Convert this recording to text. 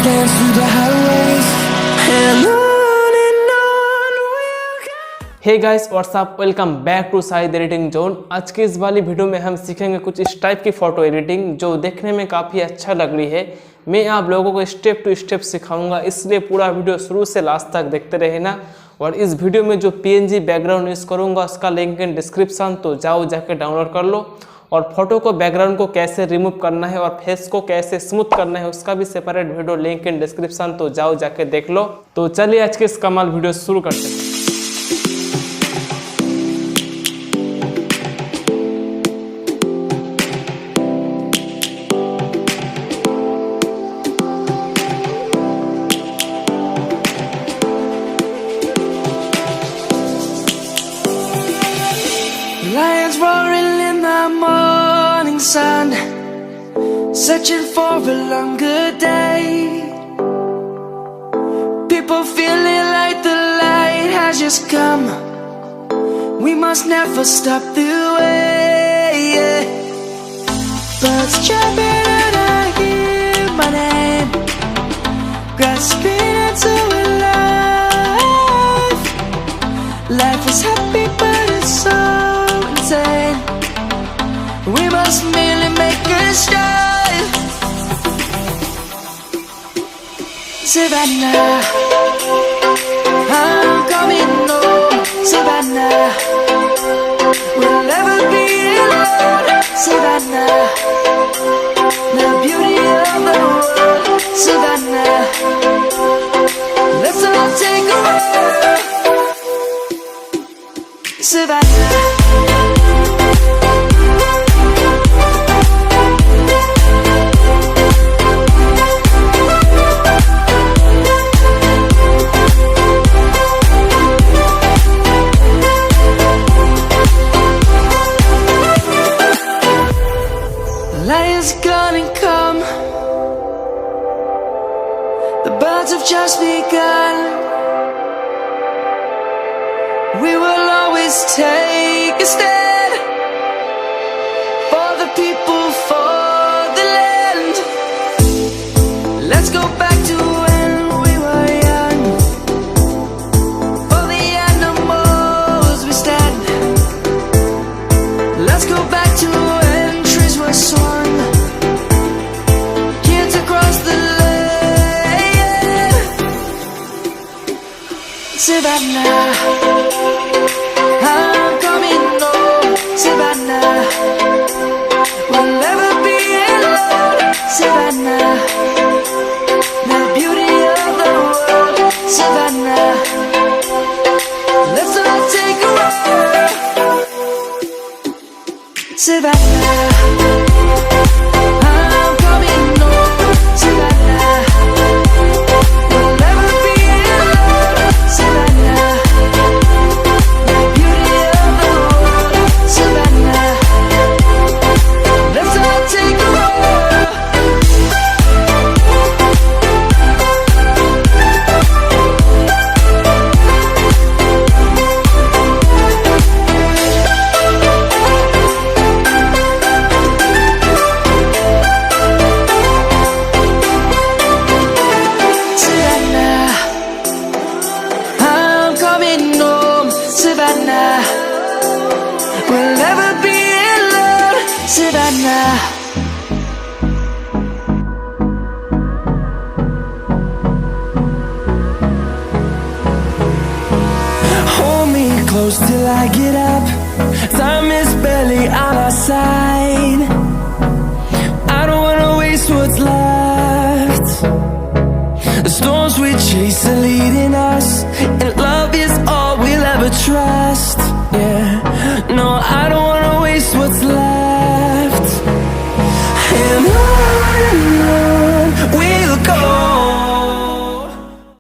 dance through the highways and on we'll go. Hey guys what's up, welcome back to Sahid editing zone. आज की इस वाली video में हम सीखेंगे कुछ इस टाइप की फ़ोटो एडिटिंग जो देखने में काफ़ी अच्छा लग रही है। मैं आप लोगों को स्टेप टू स्टेप सिखाऊंगा, इसलिए पूरा वीडियो शुरू से लास्ट तक देखते रहना। और इस वीडियो में जो PNG बैकग्राउंड यूज़ करूँगा उसका लिंक इन डिस्क्रिप्शन, तो जाओ जाके डाउनलोड कर लो। और फोटो को बैकग्राउंड को कैसे रिमूव करना है और फेस को कैसे स्मूथ करना है उसका भी separate video link in description, तो जाओ जाके देख लो। तो चलिए आज के इस कमाल वीडियो शुरू करते हैं। Lions roaring in the morning sun, searching for a longer day. People feeling like the light has just come. We must never stop the way. Birds chirping and I hear my name, grasping into a life. Life is happy but it's so insane. We must merely make a start. Savannah, I'm coming home. Savannah, we'll never be alone. Savannah, the beauty of the world. Savannah, let's all take a walk. Savannah. Lion's gonna come. The birds have just begun. We will always take a stand for the people, for the land. Let's go back to when we were young. For the animals we stand. Let's go back to when trees were swung. Kids across the land. Savannah, I'm coming home. Savannah, we'll never be alone. Savannah, the beauty of the world. Savannah, let's all take a walk. Savannah, I'm coming home. Savannah, we'll never be alone. Savannah, the beauty of the world. Savannah, let's all take a walk. Savannah, I'm coming home. Savannah, we'll never be alone. Savannah. Hold me close till I get up. Time is barely on our side. I don't wanna waste what's left. The storms we chase are leading us, and love is all we'll ever trust. Yeah, no, I don't wanna